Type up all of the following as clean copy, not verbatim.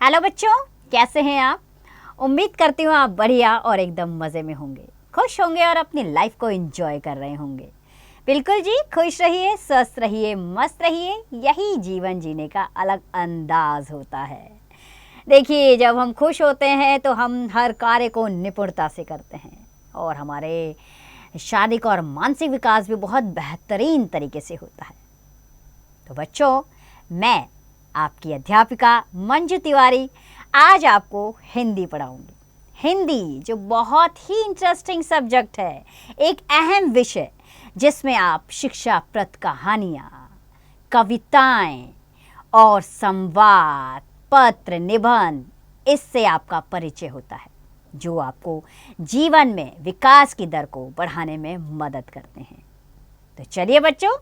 Hello बच्चों, कैसे हैं आप? उम्मीद करती हूँ आप बढ़िया और एकदम मज़े में होंगे, खुश होंगे और अपनी लाइफ को एंजॉय कर रहे होंगे। बिल्कुल जी, खुश रहिए, स्वस्थ रहिए, मस्त रहिए, यही जीवन जीने का अलग अंदाज होता है। देखिए, जब हम खुश होते हैं तो हम हर कार्य को निपुणता से करते हैं और हमारे शारीरिक और मानसिक विकास भी बहुत बेहतरीन तरीके से होता है। तो बच्चों, मैं आपकी अध्यापिका मंजू तिवारी आज आपको हिंदी पढ़ाऊंगी। हिंदी जो बहुत ही इंटरेस्टिंग सब्जेक्ट है, एक अहम विषय जिसमें आप शिक्षाप्रद कहानियाँ, कविताएं और संवाद, पत्र, निबंध, इससे आपका परिचय होता है जो आपको जीवन में विकास की दर को बढ़ाने में मदद करते हैं। तो चलिए बच्चों,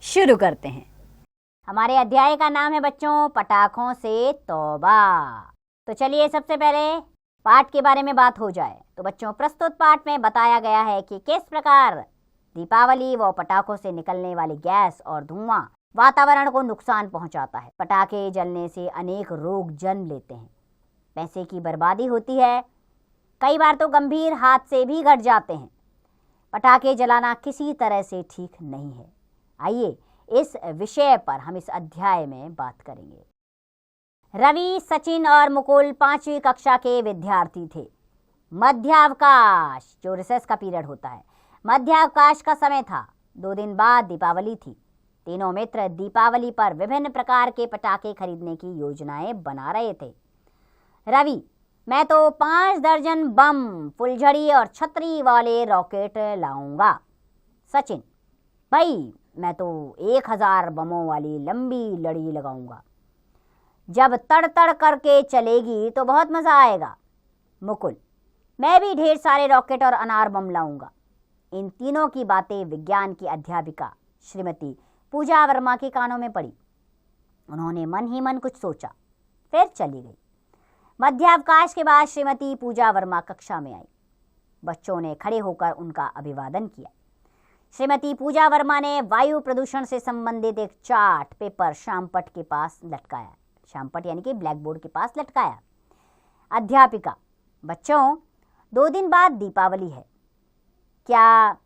शुरू करते हैं। हमारे अध्याय का नाम है बच्चों पटाखों से तौबा। तो चलिए सबसे पहले पाठ के बारे में बात हो जाए। तो बच्चों, प्रस्तुत पाठ में बताया गया है कि किस प्रकार दीपावली व पटाखों से निकलने वाली गैस और धुआं वातावरण को नुकसान पहुंचाता है। पटाखे जलने से अनेक रोग जन्म लेते हैं, पैसे की बर्बादी होती है, कई बार तो गंभीर हादसे भी घट जाते हैं। पटाखे जलाना किसी तरह से ठीक नहीं है। आइए इस विषय पर हम इस अध्याय में बात करेंगे। रवि, सचिन और मुकुल 5वीं कक्षा के विद्यार्थी थे। मध्यावकाश, जो रिसेस का पीरियड होता है, मध्यावकाश का समय था। 2 दिन बाद दीपावली थी। तीनों मित्र दीपावली पर विभिन्न प्रकार के पटाखे खरीदने की योजनाएं बना रहे थे। रवि, मैं तो 5 दर्जन बम, फुलझड़ी और छतरी वाले रॉकेट लाऊंगा। सचिन, भाई मैं तो 1000 बमों वाली लंबी लड़ी लगाऊंगा, जब तड़ तड़ करके चलेगी तो बहुत मजा आएगा। मुकुल, मैं भी ढेर सारे रॉकेट और अनार बम लाऊंगा। इन तीनों की बातें विज्ञान की अध्यापिका श्रीमती पूजा वर्मा के कानों में पड़ी। उन्होंने मन ही मन कुछ सोचा, फिर चली गई। मध्यावकाश के बाद श्रीमती पूजा वर्मा कक्षा में आई। बच्चों ने खड़े होकर उनका अभिवादन किया। श्रीमती पूजा वर्मा ने वायु प्रदूषण से संबंधित एक चार्ट पेपर श्यामपट के पास लटकाया। श्यामपट यानी कि ब्लैक बोर्ड के पास लटकाया। अध्यापिका, बच्चों 2 दिन बाद दीपावली है। क्या?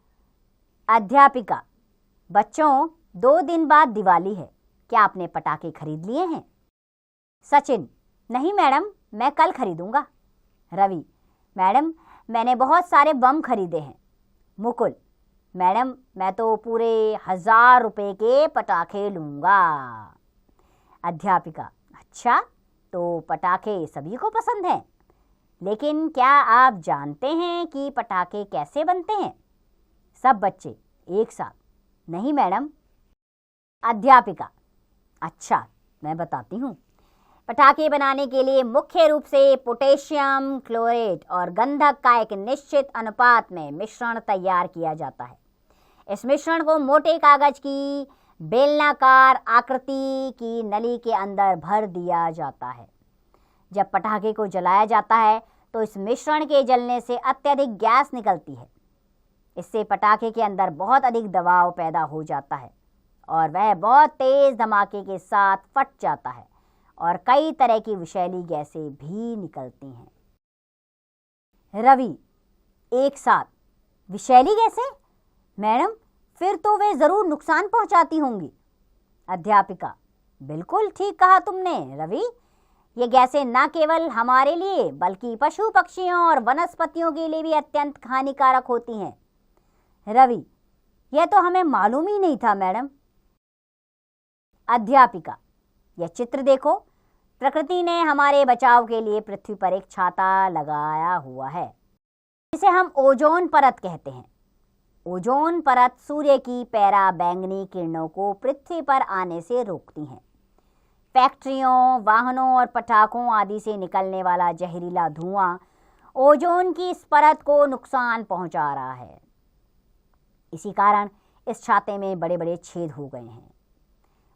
अध्यापिका, बच्चों 2 दिन बाद दिवाली है। क्या आपने पटाखे खरीद लिए हैं? सचिन, नहीं मैडम, मैं कल खरीदूंगा। रवि, मैडम मैंने बहुत सारे बम खरीदे हैं। मुकुल, मैडम मैं तो पूरे 1000 रुपए के पटाखे लूंगा। अध्यापिका, अच्छा, तो पटाखे सभी को पसंद हैं, लेकिन क्या आप जानते हैं कि पटाखे कैसे बनते हैं? सब बच्चे एक साथ, नहीं मैडम। अध्यापिका, अच्छा, मैं बताती हूँ। पटाखे बनाने के लिए मुख्य रूप से पोटेशियम क्लोरेट और गंधक का एक निश्चित अनुपात में मिश्रण तैयार किया जाता है। इस मिश्रण को मोटे कागज की बेलनाकार आकृति की नली के अंदर भर दिया जाता है। जब पटाखे को जलाया जाता है तो इस मिश्रण के जलने से अत्यधिक गैस निकलती है। इससे पटाखे के अंदर बहुत अधिक दबाव पैदा हो जाता है और वह बहुत तेज धमाके के साथ फट जाता है और कई तरह की विषैली गैसें भी निकलती हैं। रवि, एक साथ विषैली गैसें? मैडम फिर तो वे जरूर नुकसान पहुंचाती होंगी। अध्यापिका, बिल्कुल ठीक कहा तुमने रवि, ये गैसें न केवल हमारे लिए बल्कि पशु पक्षियों और वनस्पतियों के लिए भी अत्यंत हानिकारक होती हैं। रवि, यह तो हमें मालूम ही नहीं था मैडम। अध्यापिका, यह चित्र देखो, प्रकृति ने हमारे बचाव के लिए पृथ्वी पर एक छाता लगाया हुआ है, जिसे हम ओजोन परत कहते हैं। ओजोन परत सूर्य की पैरा बैंगनी किरणों को पृथ्वी पर आने से रोकती है। फैक्ट्रियों, वाहनों और पटाखों आदि से निकलने वाला जहरीला धुआं ओजोन की इस परत को नुकसान पहुंचा रहा है। इसी कारण इस छाते में बड़े बड़े छेद हो गए हैं।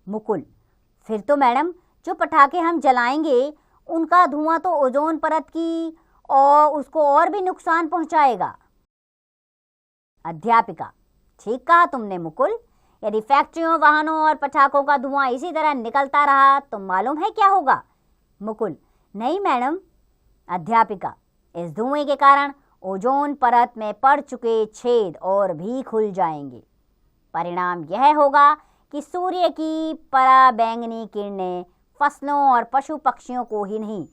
मुकुल, फिर तो मैडम जो पटाखे हम जलाएंगे उनका धुआं तो ओजोन परत की और उसको और भी नुकसान पहुंचाएगा। अध्यापिका, ठीक कहा तुमने मुकुल, यदि फैक्ट्रियों, वाहनों और पटाखों का धुआं इसी तरह निकलता रहा तो मालूम है क्या होगा? मुकुल, नहीं मैडम। अध्यापिका, इस धुएं के कारण ओजोन परत में पड़ चुके छेद और भी खुल जाएंगे। परिणाम यह होगा कि सूर्य की पराबैंगनी किरणें फसलों और पशु पक्षियों को ही नहीं,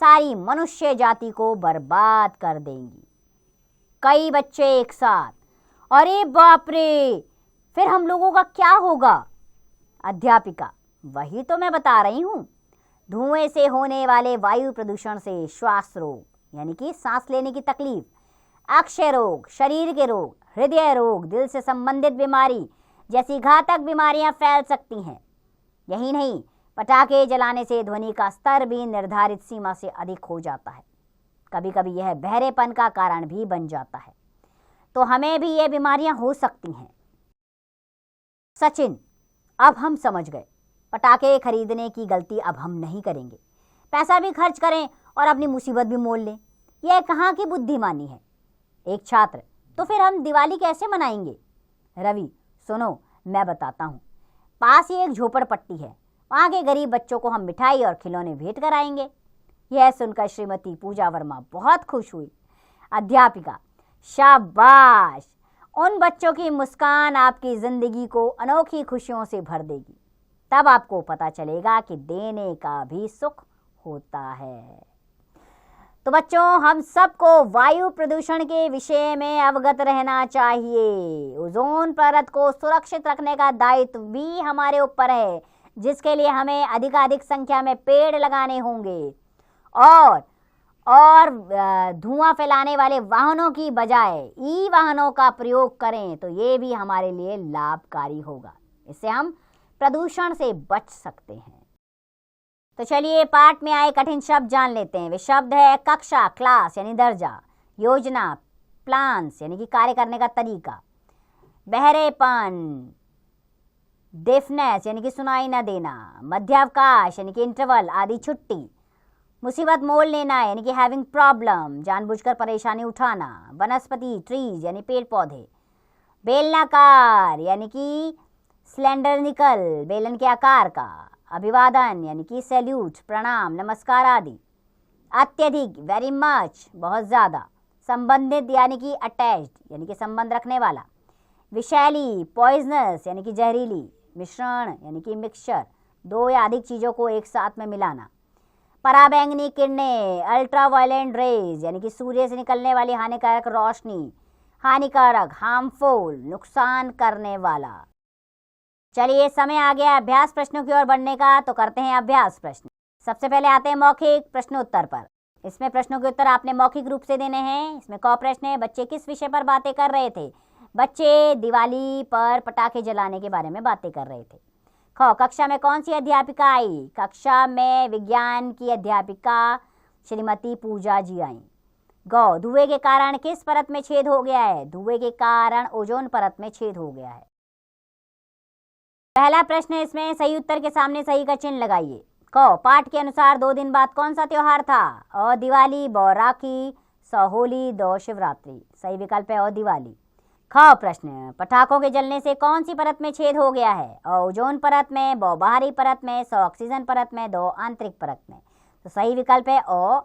सारी मनुष्य जाति को बर्बाद कर देंगी। कई बच्चे एक साथ, अरे बाप रे, फिर हम लोगों का क्या होगा? अध्यापिका, वही तो मैं बता रही हूँ। धुएं से होने वाले वायु प्रदूषण से श्वास रोग यानी कि सांस लेने की तकलीफ, अक्षय रोग, शरीर के रोग, हृदय रोग, दिल से संबंधित बीमारी जैसी घातक बीमारियां फैल सकती हैं। यही नहीं, पटाखे जलाने से ध्वनि का स्तर भी निर्धारित सीमा से अधिक हो जाता है। कभी कभी यह बहरेपन का कारण भी बन जाता है, तो हमें भी ये बीमारियां हो सकती हैं। सचिन, अब हम समझ गए। पटाखे खरीदने की गलती अब हम नहीं करेंगे। पैसा भी खर्च करें और अपनी मुसीबत भी मोल लें, यह कहाँ की बुद्धिमानी है? एक छात्र, तो फिर हम दिवाली कैसे मनाएंगे? रवि, सुनो मैं बताता हूँ। पास ही एक झोपड़पट्टी है, वहाँ के गरीब बच्चों को हम मिठाई और खिलौने भेंट कराएंगे। यह सुनकर श्रीमती पूजा वर्मा बहुत खुश हुई। अध्यापिका, शाबाश, उन बच्चों की मुस्कान आपकी जिंदगी को अनोखी खुशियों से भर देगी। तब आपको पता चलेगा कि देने का भी सुख होता है। तो बच्चों, हम सबको वायु प्रदूषण के विषय में अवगत रहना चाहिए। ओजोन परत को सुरक्षित रखने का दायित्व भी हमारे ऊपर है, जिसके लिए हमें अधिकाधिक संख्या में पेड़ लगाने होंगे और धुआं फैलाने वाले वाहनों की बजाय ई वाहनों का प्रयोग करें, तो ये भी हमारे लिए लाभकारी होगा। इससे हम प्रदूषण से बच सकते हैं। तो चलिए पाठ में आए कठिन शब्द जान लेते हैं। वे शब्द है कक्षा, क्लास यानी दर्जा, योजना, प्लान्स यानी कि कार्य करने का तरीका, बहरेपन, डेफनेस यानी कि सुनाई न देना, मध्यावकाश यानी कि इंटरवल आदि छुट्टी, मुसीबत मोल लेना यानी कि हैविंग प्रॉब्लम, जानबूझकर परेशानी उठाना, वनस्पति ट्रीज यानी पेड़ पौधे, बेलनाकार यानी कि स्लेंडरनिकल बेलन के आकार का, अभिवादन यानी कि सैल्यूट प्रणाम नमस्कार आदि, अत्यधिक वेरी मच बहुत ज़्यादा, संबंधित यानी कि अटैच्ड यानी कि संबंध रखने वाला, विषैली पॉइजनस यानी कि जहरीली, मिश्रण यानी कि मिक्सचर, दो या अधिक चीज़ों को एक साथ में मिलाना, पराबैंगनी किरणें अल्ट्रा वायलेंट रेज यानी कि सूर्य से निकलने वाली हानिकारक रोशनी, हानिकारक हार्मफुल नुकसान करने वाला। चलिए समय आ गया अभ्यास प्रश्नों की ओर बढ़ने का, तो करते हैं अभ्यास प्रश्न। सबसे पहले आते हैं मौखिक प्रश्नोत्तर पर। इसमें प्रश्नों के उत्तर आपने मौखिक रूप से देने हैं। इसमें क प्रश्न है, बच्चे किस विषय पर बातें कर रहे थे? बच्चे दिवाली पर पटाखे जलाने के बारे में बातें कर रहे थे। ख, कक्षा में कौन सी अध्यापिका आई? कक्षा में विज्ञान की अध्यापिका श्रीमती पूजा जी आई। ग, धुएं के कारण किस परत में छेद हो गया है? धुएं के कारण ओजोन परत में छेद हो गया है। पहला प्रश्न है, इसमें सही उत्तर के सामने सही का चिन्ह लगाइए। क, पाठ के अनुसार 2 दिन बाद कौन सा त्योहार था? अ दिवाली, ब राखी, स होली, द शिवरात्रि। सही विकल्प है अ दिवाली। ख प्रश्न, पटाखों के जलने से कौन सी परत में छेद हो गया है? अ ओजोन परत में, ब बाहरी परत में, स ऑक्सीजन परत में, द आंतरिक परत में। तो सही विकल्प है अ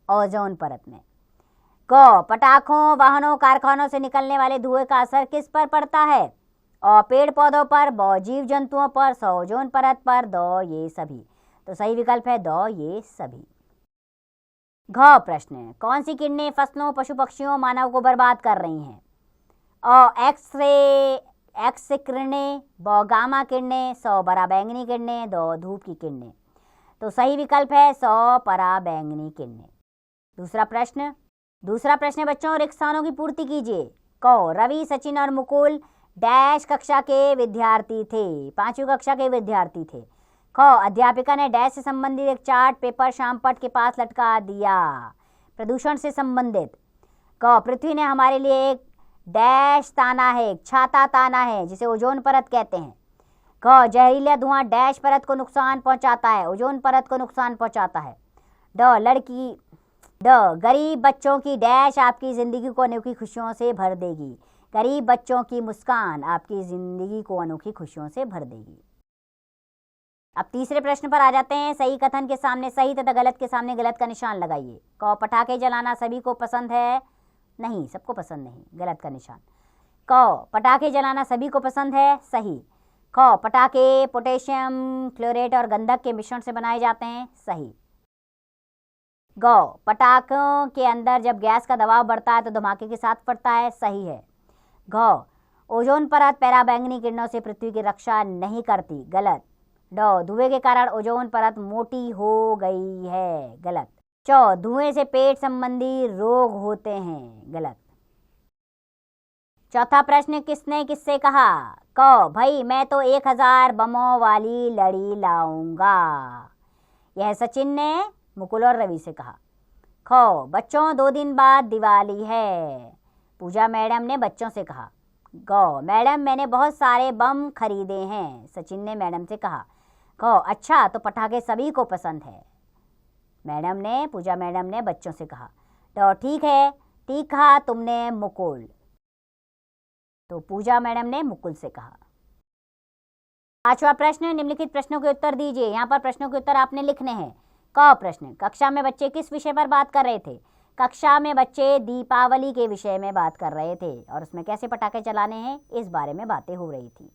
ओजोन परत में। क, पटाखों, वाहनों, कारखानों से निकलने वाले धुएं का असर किस पर पड़ता है? अ पेड़ पौधों पर, ब जीव जंतुओं पर, स ओजोन परत पर, द ये सभी। तो सही विकल्प है द ये सभी। घ प्रश्न, कौन सी किरणें फसलों, पशु पक्षियों, मानव को बर्बाद कर रही हैं? अ एक्स किरणें, ब गामा किरणें, स पराबैंगनी किरणें, द धूप की किरणें। तो सही विकल्प है स पराबैंगनी किरणें। दूसरा प्रश्न बच्चों, रिक्त स्थानों की पूर्ति कीजिए। क, रवि, सचिन और मुकुल डैश कक्षा के विद्यार्थी थे, 5वीं कक्षा के विद्यार्थी थे। ख, अध्यापिका ने डैश से संबंधित एक चार्ट पेपर श्यामपट्ट के पास लटका दिया, प्रदूषण से संबंधित। क, पृथ्वी ने हमारे लिए एक डैश ताना है, एक छाता ताना है, जिसे ओजोन परत कहते हैं। क, जहरीला धुआं डैश परत को नुकसान पहुंचाता है, ओजोन परत को नुकसान पहुंचाता है। गरीब बच्चों की डैश आपकी जिंदगी को अनोखी खुशियों से भर देगी। गरीब बच्चों की मुस्कान आपकी जिंदगी को अनोखी खुशियों से भर देगी। अब तीसरे प्रश्न पर आ जाते हैं। सही कथन के सामने सही तथा गलत के सामने गलत का निशान लगाइए। क, पटाखे जलाना सभी को पसंद है। नहीं, सबको पसंद नहीं, गलत का निशान। क, पटाखे जलाना सभी को पसंद है, सही। ख, पटाखे पोटेशियम क्लोरेट और गंधक के मिश्रण से बनाए जाते हैं, सही। ग, पटाखों के अंदर जब गैस का दबाव बढ़ता है तो धमाके के साथ फटता है, सही है। घ, ओजोन परत पराबैंगनी किरणों से पृथ्वी की रक्षा नहीं करती, गलत। ड, धुएं के कारण ओजोन परत मोटी हो गई है, गलत। च, धुएं से पेट संबंधी रोग होते हैं, गलत। चौथा प्रश्न, किसने किससे कहा? क, भाई मैं तो 1000 बमों वाली लड़ी लाऊंगा। यह सचिन ने मुकुल और रवि से कहा। ख, बच्चों 2 दिन बाद दिवाली है। पूजा मैडम ने बच्चों से कहा। ग, मैडम मैंने बहुत सारे बम खरीदे हैं। सचिन ने मैडम से कहा। ख, अच्छा तो पटाखे सभी को पसंद है। पूजा मैडम ने बच्चों से कहा। तो ठीक है, ठीक कहा तुमने मुकुल। तो पूजा मैडम ने मुकुल से कहा। पांचवा प्रश्न, निम्नलिखित प्रश्नों के उत्तर दीजिए। यहाँ पर प्रश्नों के उत्तर आपने लिखने हैं। क प्रश्न, कक्षा में बच्चे किस विषय पर बात कर रहे थे? कक्षा में बच्चे दीपावली के विषय में बात कर रहे थे और उसमें कैसे पटाखे चलाने हैं इस बारे में बातें हो रही थी।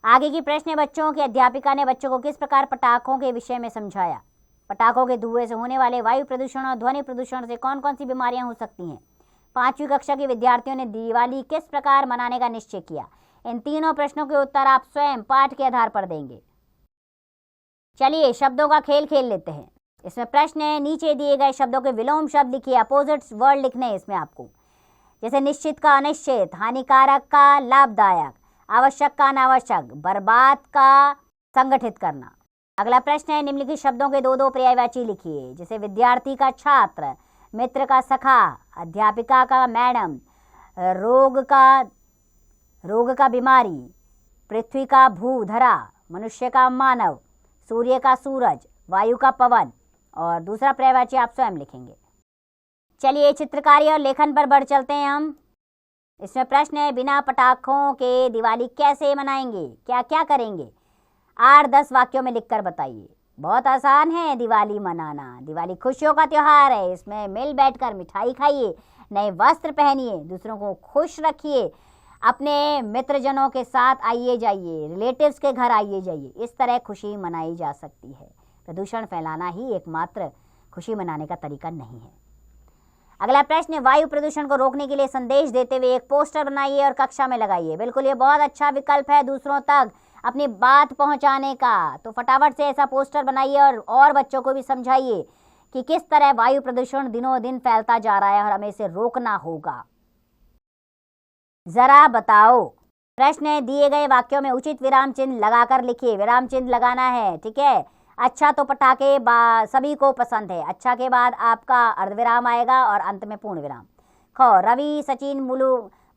आगे की प्रश्न, बच्चों की अध्यापिका ने बच्चों को किस प्रकार पटाखों के विषय में समझाया? पटाखों के धुएं से होने वाले वायु प्रदूषण और ध्वनि प्रदूषण से कौन कौन सी बीमारियां हो सकती हैं? 5वीं कक्षा के विद्यार्थियों ने दिवाली किस प्रकार मनाने का निश्चय किया? इन तीनों प्रश्नों के उत्तर आप स्वयं पाठ के आधार पर देंगे। चलिए शब्दों का खेल खेल लेते हैं। इसमें प्रश्न है, नीचे दिए गए शब्दों के विलोम शब्द लिखिए। अपोजिट वर्ड लिखने हैं इसमें आपको, जैसे निश्चित का अनिश्चित, हानिकारक का लाभदायक, आवश्यक का अनावश्यक, बर्बाद का संगठित करना। अगला प्रश्न है, निम्नलिखित शब्दों के 2-2 पर्यायवाची लिखिए, जैसे विद्यार्थी का छात्र, मित्र का सखा, अध्यापिका का मैडम, रोग का बीमारी, पृथ्वी का भूधरा, मनुष्य का मानव, सूर्य का सूरज, वायु का पवन। और दूसरा पर्यायवाची आप स्वयं लिखेंगे। चलिए चित्रकारी और लेखन पर बढ़ चलते हैं हम। इसमें प्रश्न है, बिना पटाखों के दिवाली कैसे मनाएंगे? क्या क्या करेंगे? 8-10 वाक्यों में लिखकर बताइए। बहुत आसान है दिवाली मनाना। दिवाली खुशियों का त्योहार है। इसमें मिल बैठकर मिठाई खाइए, नए वस्त्र पहनिए, दूसरों को खुश रखिए, अपने मित्रजनों के साथ आइए जाइए, रिलेटिव्स के घर आइए जाइए। इस तरह खुशी मनाई जा सकती है। प्रदूषण फैलाना ही एकमात्र खुशी मनाने का तरीका नहीं है। अगला प्रश्न, वायु प्रदूषण को रोकने के लिए संदेश देते हुए एक पोस्टर बनाइए और कक्षा में लगाइए। बिल्कुल, ये बहुत अच्छा विकल्प है दूसरों तक अपनी बात पहुंचाने का। तो फटाफट से ऐसा पोस्टर बनाइए और बच्चों को भी समझाइए कि किस तरह वायु प्रदूषण दिनों दिन फैलता जा रहा है और हमें इसे रोकना होगा। जरा बताओ। प्रश्न है, दिए गए वाक्यों में उचित विराम चिन्ह लगाकर लिखिए। विराम चिन्ह लगाना है, ठीक है। अच्छा तो पटाखे सभी को पसंद है। अच्छा के बाद आपका अर्धविराम आएगा और अंत में पूर्ण विराम। ख, रवि, सचिन,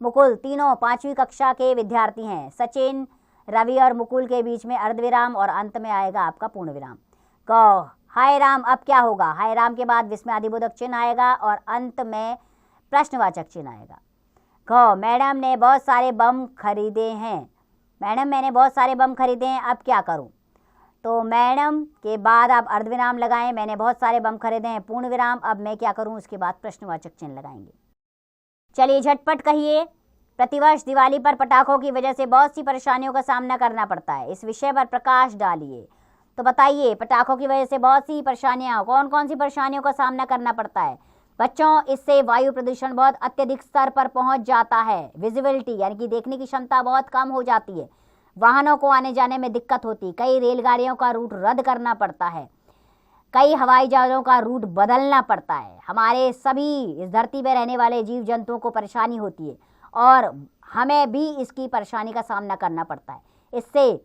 मुकुल तीनों 5वीं कक्षा के विद्यार्थी हैं। सचिन, रवि और मुकुल के बीच में अर्धविराम और अंत में आएगा आपका पूर्ण विराम। क, हाय राम, अब क्या होगा? हाय राम के बाद विस्मयादिबोधक चिन्ह आएगा और अंत में प्रश्नवाचक चिन्ह आएगा। ख, मैडम ने बहुत सारे बम खरीदे हैं। मैडम मैंने बहुत सारे बम खरीदे हैं, अब क्या करूं? तो मैडम के बाद आप अर्धविराम लगाएं। मैंने बहुत सारे बम खरीदे हैं, पूर्ण विराम, अब मैं क्या करूं? उसके बाद प्रश्नवाचक चिन्ह लगाएंगे। चलिए झटपट कहिए। प्रतिवर्ष दिवाली पर पटाखों की वजह से बहुत सी परेशानियों का सामना करना पड़ता है। इस विषय पर प्रकाश डालिए। तो बताइए, पटाखों की वजह से बहुत सी परेशानियां, कौन कौन सी परेशानियों का सामना करना पड़ता है? बच्चों, इससे वायु प्रदूषण बहुत अत्यधिक स्तर पर पहुंच जाता है। विजिबिलिटी यानी कि देखने की क्षमता बहुत कम हो जाती है। वाहनों को आने जाने में दिक्कत होती, कई रेलगाड़ियों का रूट रद्द करना पड़ता है, कई हवाई जहाज़ों का रूट बदलना पड़ता है। हमारे सभी इस धरती पर रहने वाले जीव जंतुओं को परेशानी होती है और हमें भी इसकी परेशानी का सामना करना पड़ता है। इससे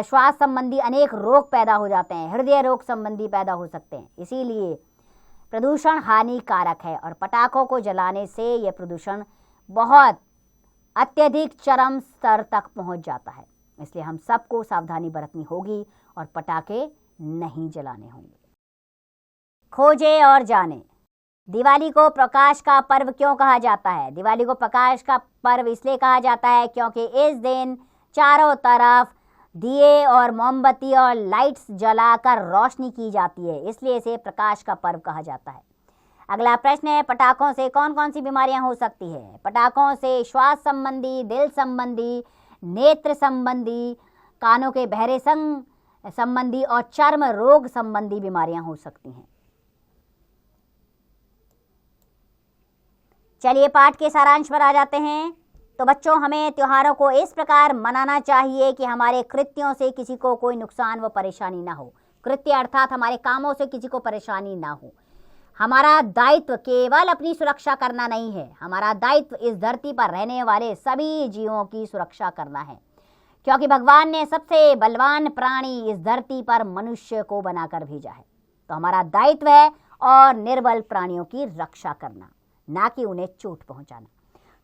श्वास संबंधी अनेक रोग पैदा हो जाते हैं, हृदय रोग संबंधी पैदा हो सकते हैं। इसीलिए प्रदूषण हानिकारक है और पटाखों को जलाने से यह प्रदूषण बहुत अत्यधिक चरम स्तर तक पहुंच जाता है। इसलिए हम सबको सावधानी बरतनी होगी और पटाखे नहीं जलाने होंगे। खोजे और जाने। दिवाली को प्रकाश का पर्व क्यों कहा जाता है? दिवाली को प्रकाश का पर्व इसलिए कहा जाता है क्योंकि इस दिन चारों तरफ दिए और मोमबत्ती और लाइट्स जलाकर रोशनी की जाती है, इसलिए इसे प्रकाश का पर्व कहा जाता है। अगला प्रश्न है, पटाखों से कौन कौन सी बीमारियां हो सकती है? पटाखों से श्वास संबंधी, दिल संबंधी, नेत्र संबंधी, कानों के बहरे संबंधी और चर्म रोग संबंधी बीमारियां हो सकती हैं। चलिए पाठ के सारांश पर आ जाते हैं। तो बच्चों, हमें त्योहारों को इस प्रकार मनाना चाहिए कि हमारे कृत्यों से किसी को कोई नुकसान व परेशानी ना हो। कृत्य अर्थात हमारे कामों से किसी को परेशानी ना हो। हमारा दायित्व केवल अपनी सुरक्षा करना नहीं है, हमारा दायित्व इस धरती पर रहने वाले सभी जीवों की सुरक्षा करना है, क्योंकि भगवान ने सबसे बलवान प्राणी इस धरती पर मनुष्य को बनाकर भेजा है। तो हमारा दायित्व है और निर्बल प्राणियों की रक्षा करना, ना कि उन्हें चोट पहुंचाना।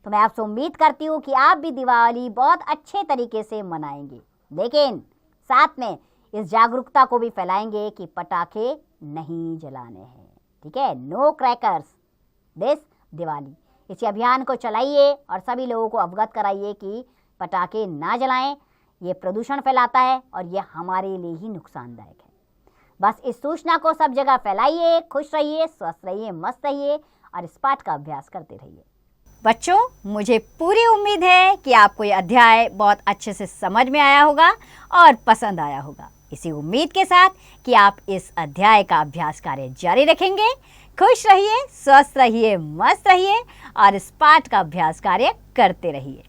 तो मैं आपसे उम्मीद करती हूँ कि आप भी दिवाली बहुत अच्छे तरीके से मनाएंगे, लेकिन साथ में इस जागरूकता को भी फैलाएंगे कि पटाखे नहीं जलाने हैं। ठीक है, नो क्रैकर्स दिस दिवाली। इसी अभियान को चलाइए और सभी लोगों को अवगत कराइए कि पटाखे ना जलाएं, ये प्रदूषण फैलाता है और ये हमारे लिए ही नुकसानदायक है। बस इस सूचना को सब जगह फैलाइए। खुश रहिए, स्वस्थ रहिए, मस्त रहिए और इस पाठ का अभ्यास करते रहिए। बच्चों, मुझे पूरी उम्मीद है कि आपको ये अध्याय बहुत अच्छे से समझ में आया होगा और पसंद आया होगा। इसी उम्मीद के साथ कि आप इस अध्याय का अभ्यास कार्य जारी रखेंगे। खुश रहिए, स्वस्थ रहिए, मस्त रहिए और इस पाठ का अभ्यास कार्य करते रहिए।